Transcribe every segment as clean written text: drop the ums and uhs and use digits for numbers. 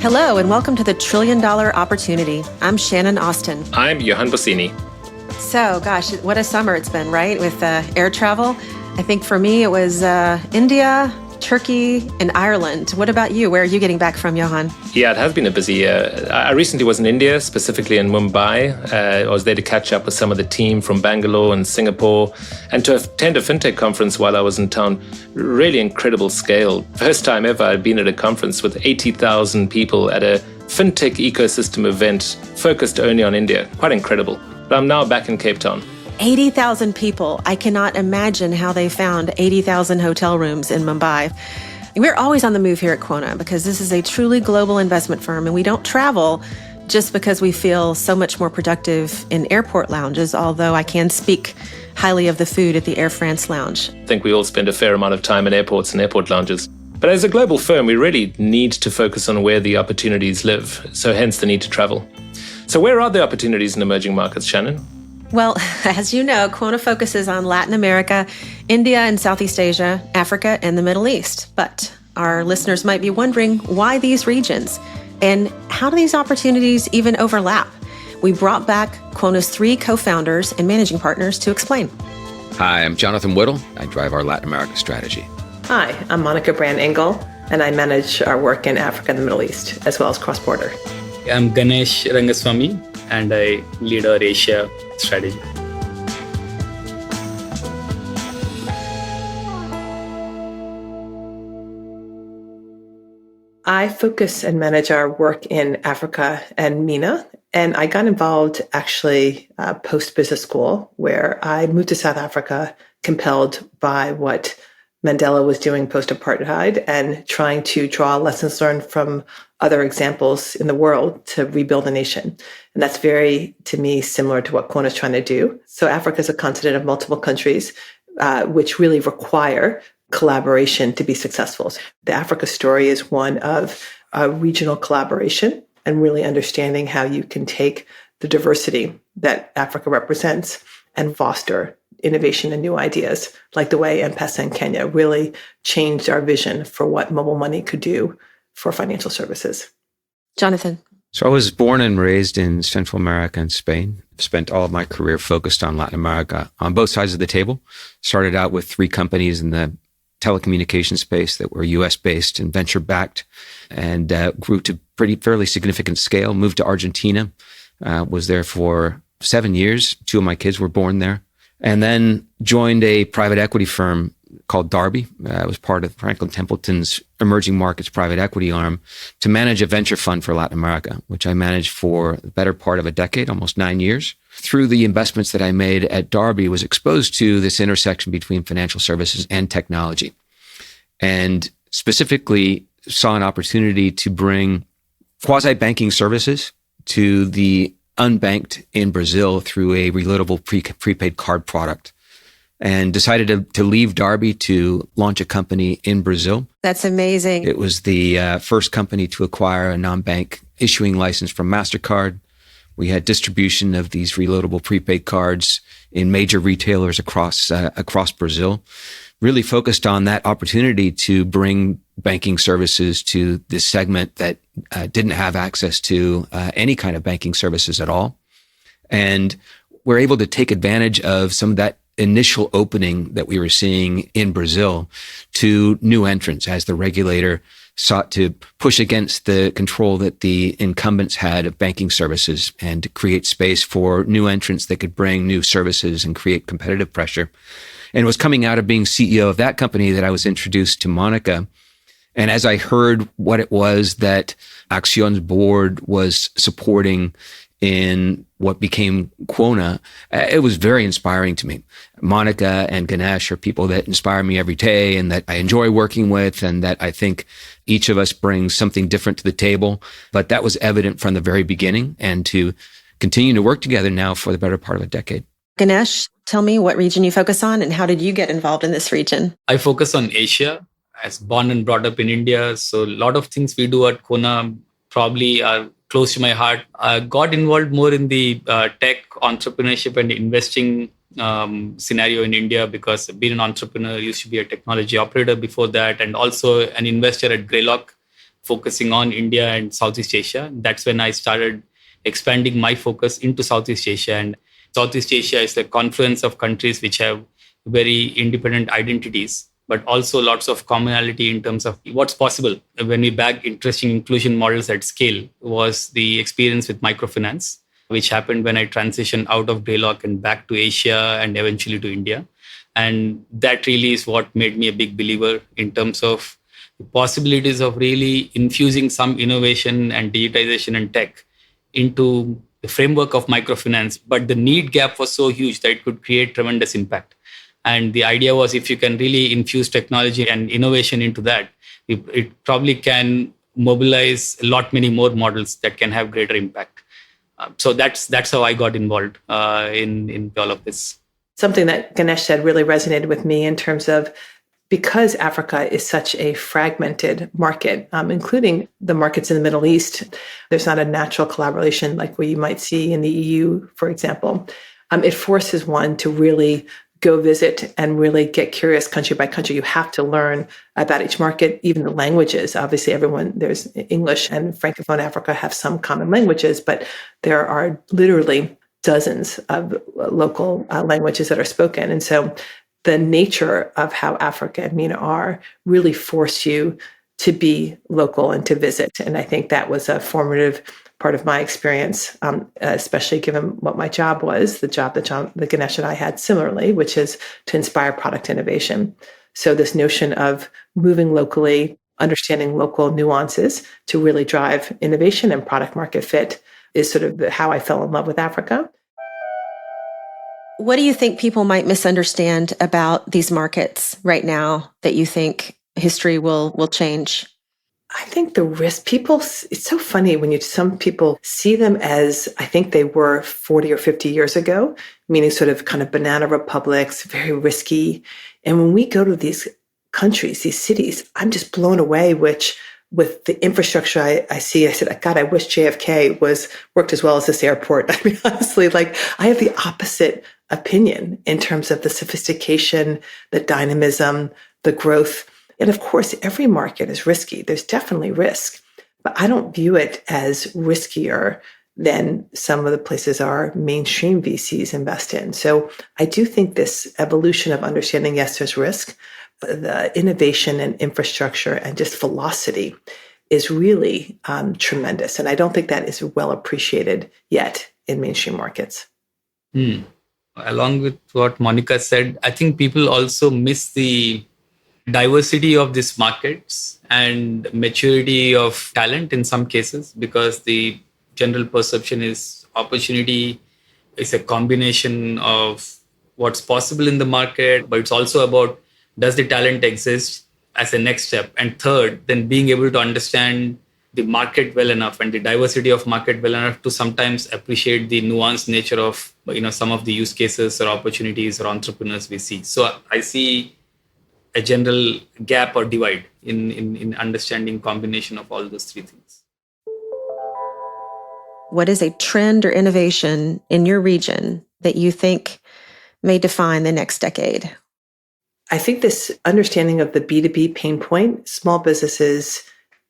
Hello, and welcome to the $1 Trillion Opportunity. I'm Shannon Austin. I'm Johan Bossini. So, gosh, what a summer it's been, right? With air travel. I think for me, it was India, Turkey, and Ireland. What about you? Where are you getting back from, Johan? Yeah, it has been a busy year. I recently was in India, specifically in Mumbai. I was there to catch up with some of the team from Bangalore and Singapore and to attend a fintech conference while I was in town. Really incredible scale. First time ever I'd been at a conference with 80,000 people at a fintech ecosystem event focused only on India. Quite incredible. But I'm now back in Cape Town. 80,000 people. I cannot imagine how they found 80,000 hotel rooms in Mumbai. We're always on the move here at Quona because this is a truly global investment firm, and we don't travel just because we feel so much more productive in airport lounges, although I can speak highly of the food at the Air France lounge. I think we all spend a fair amount of time in airports and airport lounges. But as a global firm, we really need to focus on where the opportunities live, so hence the need to travel. So where are the opportunities in emerging markets, Shannon? Well, as you know, Quona focuses on Latin America, India and Southeast Asia, Africa, and the Middle East. But our listeners might be wondering why these regions and how do these opportunities even overlap? We brought back Quona's 3 co-founders and managing partners to explain. Hi, I'm Jonathan Whittle. I drive our Latin America strategy. Hi, I'm Monica Brand Engel, and I manage our work in Africa and the Middle East, as well as cross-border. I'm Ganesh Rengaswamy, and I lead our Asia strategy. I focus and manage our work in Africa and MENA, and I got involved actually post-business school, where I moved to South Africa, compelled by what Mandela was doing post-apartheid and trying to draw lessons learned from other examples in the world to rebuild a nation. And that's very, to me, similar to what Quona is trying to do. So Africa is a continent of multiple countries, which really require collaboration to be successful. The Africa story is one of regional collaboration and really understanding how you can take the diversity that Africa represents and foster innovation and new ideas, like the way M-Pesa in Kenya really changed our vision for what mobile money could do for financial services. Jonathan. So I was born and raised in Central America and Spain. Spent all of my career focused on Latin America on both sides of the table. Started out with 3 companies in the telecommunications space that were US-based and venture-backed, and grew to fairly significant scale. Moved to Argentina, was there for 7 years. 2 of my kids were born there. And then joined a private equity firm called Darby. I was part of Franklin Templeton's emerging markets private equity arm to manage a venture fund for Latin America, which I managed for the better part of a decade, almost 9 years. Through the investments that I made at Darby, was exposed to this intersection between financial services and technology, and specifically saw an opportunity to bring quasi-banking services to the unbanked in Brazil through a reloadable prepaid card product, and decided to leave Darby to launch a company in Brazil. That's amazing. It was the first company to acquire a non-bank issuing license from MasterCard. We had distribution of these reloadable prepaid cards in major retailers across Brazil. Really focused on that opportunity to bring banking services to this segment that didn't have access to any kind of banking services at all. And we're able to take advantage of some of that initial opening that we were seeing in Brazil to new entrants as the regulator sought to push against the control that the incumbents had of banking services and to create space for new entrants that could bring new services and create competitive pressure. And it was coming out of being CEO of that company that I was introduced to Monica. And as I heard what it was that Accion's board was supporting in what became Quona, it was very inspiring to me. Monica and Ganesh are people that inspire me every day and that I enjoy working with, and that I think each of us brings something different to the table. But that was evident from the very beginning, and to continue to work together now for the better part of a decade. Ganesh, tell me what region you focus on and how did you get involved in this region? I focus on Asia. I was born and brought up in India. So a lot of things we do at Quona probably are close to my heart. I got involved more in the tech entrepreneurship and investing scenario in India because being an entrepreneur, used to be a technology operator before that, and also an investor at Greylock, focusing on India and Southeast Asia. That's when I started expanding my focus into Southeast Asia. And Southeast Asia is a confluence of countries which have very independent identities, but also lots of commonality in terms of what's possible. When we bagged interesting inclusion models at scale was the experience with microfinance, which happened when I transitioned out of Greylock and back to Asia and eventually to India. And that really is what made me a big believer in terms of the possibilities of really infusing some innovation and digitization and tech into the framework of microfinance. But the need gap was so huge that it could create tremendous impact. And the idea was if you can really infuse technology and innovation into that, it probably can mobilize a lot many more models that can have greater impact. So that's how I got involved in all of this. Something that Ganesh said really resonated with me in terms of because Africa is such a fragmented market, including the markets in the Middle East, there's not a natural collaboration like what you might see in the EU, for example. It forces one to really go visit and really get curious country by country. You have to learn about each market, even the languages. Obviously, there's English and Francophone Africa have some common languages, but there are literally dozens of local languages that are spoken. And so the nature of how Africa and MENA are really force you to be local and to visit. And I think that was a formative part of my experience, especially given what my job was, the job that Ganesh and I had similarly, which is to inspire product innovation. So this notion of moving locally, understanding local nuances to really drive innovation and product market fit is sort of how I fell in love with Africa. What do you think people might misunderstand about these markets right now that you think history will change? I think the risk, it's so funny when some people see them as, I think they were 40 or 50 years ago, meaning sort of kind of banana republics, very risky. And when we go to these countries, these cities, I'm just blown away, with the infrastructure I see. I said, God, I wish JFK worked as well as this airport. I mean, honestly, I have the opposite opinion in terms of the sophistication, the dynamism, the growth. And of course, every market is risky. There's definitely risk, but I don't view it as riskier than some of the places our mainstream VCs invest in. So I do think this evolution of understanding, yes, there's risk, but the innovation and infrastructure and just velocity is really tremendous. And I don't think that is well appreciated yet in mainstream markets. Along with what Monica said, I think people also miss the diversity of these markets and maturity of talent in some cases, because the general perception is opportunity is a combination of what's possible in the market, but it's also about does the talent exist as a next step? And third, then being able to understand the market well enough and the diversity of market well enough to sometimes appreciate the nuanced nature of some of the use cases or opportunities or entrepreneurs we see. So I see a general gap or divide in understanding combination of all those three things. What is a trend or innovation in your region that you think may define the next decade? I think this understanding of the B2B pain point, small businesses,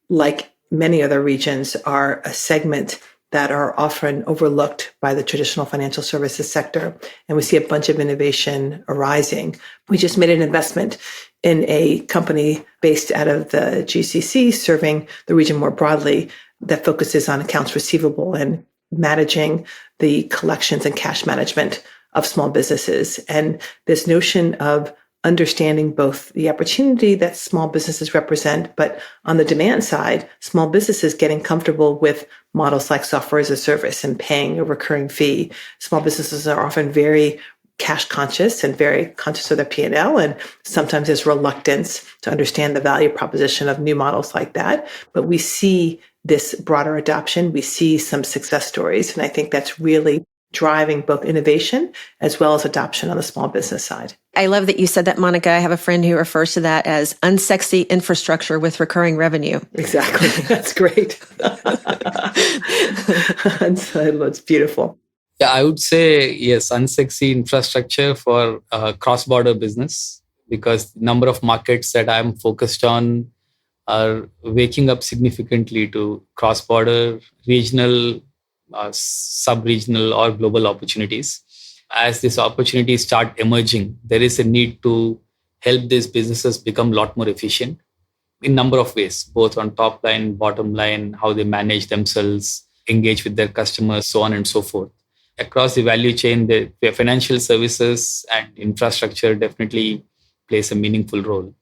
like many other regions, are a segment that are often overlooked by the traditional financial services sector. And we see a bunch of innovation arising. We just made an investment in a company based out of the GCC, serving the region more broadly, that focuses on accounts receivable and managing the collections and cash management of small businesses. And this notion of understanding both the opportunity that small businesses represent, but on the demand side, small businesses getting comfortable with models like software as a service and paying a recurring fee. Small businesses are often very cash conscious and very conscious of their P&L, and sometimes there's reluctance to understand the value proposition of new models like that. But we see this broader adoption. We see some success stories, and I think that's really driving both innovation as well as adoption on the small business side. I love that you said that, Monica. I have a friend who refers to that as unsexy infrastructure with recurring revenue. Exactly. That's great. And so it's beautiful. Yeah, I would say, yes, unsexy infrastructure for cross-border business, because the number of markets that I'm focused on are waking up significantly to cross-border, regional, sub-regional or global opportunities. As these opportunities start emerging, there is a need to help these businesses become a lot more efficient in a number of ways, both on top line, bottom line, how they manage themselves, engage with their customers, so on and so forth. Across the value chain, the financial services and infrastructure definitely plays a meaningful role.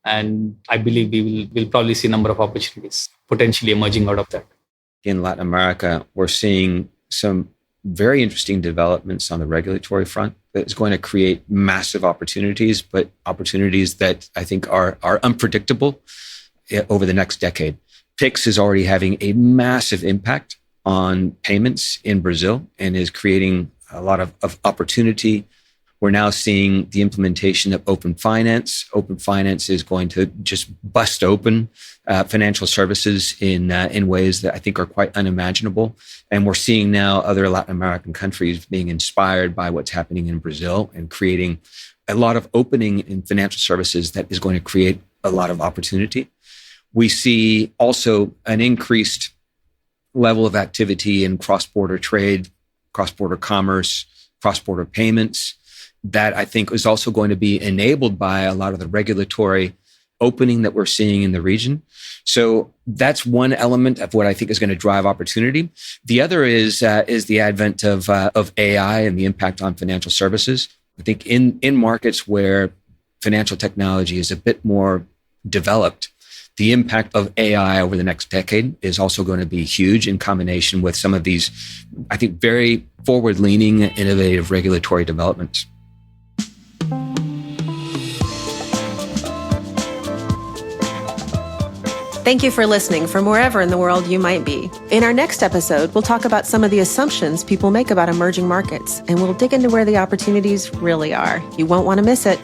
And I believe we'll probably see a number of opportunities potentially emerging out of that. In Latin America, we're seeing some very interesting developments on the regulatory front that is going to create massive opportunities, but opportunities that I think are unpredictable over the next decade. PIX is already having a massive impact on payments in Brazil and is creating a lot of opportunity. We're now seeing the implementation of open finance. Open finance is going to just bust open financial services in ways that I think are quite unimaginable. And we're seeing now other Latin American countries being inspired by what's happening in Brazil and creating a lot of opening in financial services that is going to create a lot of opportunity. We see also an increased level of activity in cross-border trade, cross-border commerce, cross-border payments. That I think is also going to be enabled by a lot of the regulatory opening that we're seeing in the region. So that's one element of what I think is going to drive opportunity. The other is the advent of AI and the impact on financial services. I think in markets where financial technology is a bit more developed, the impact of AI over the next decade is also going to be huge in combination with some of these, I think, very forward-leaning, innovative regulatory developments. Thank you for listening from wherever in the world you might be. In our next episode, we'll talk about some of the assumptions people make about emerging markets, and we'll dig into where the opportunities really are. You won't want to miss it.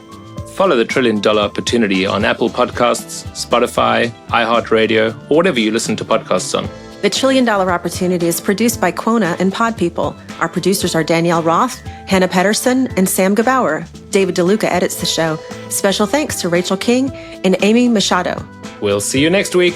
Follow the $1 Trillion Opportunity on Apple Podcasts, Spotify, iHeartRadio, or whatever you listen to podcasts on. The $1 Trillion Opportunity is produced by Quona and Pod People. Our producers are Danielle Roth, Hannah Pedersen, and Sam Gebauer. David DeLuca edits the show. Special thanks to Rachel King and Amy Machado. We'll see you next week.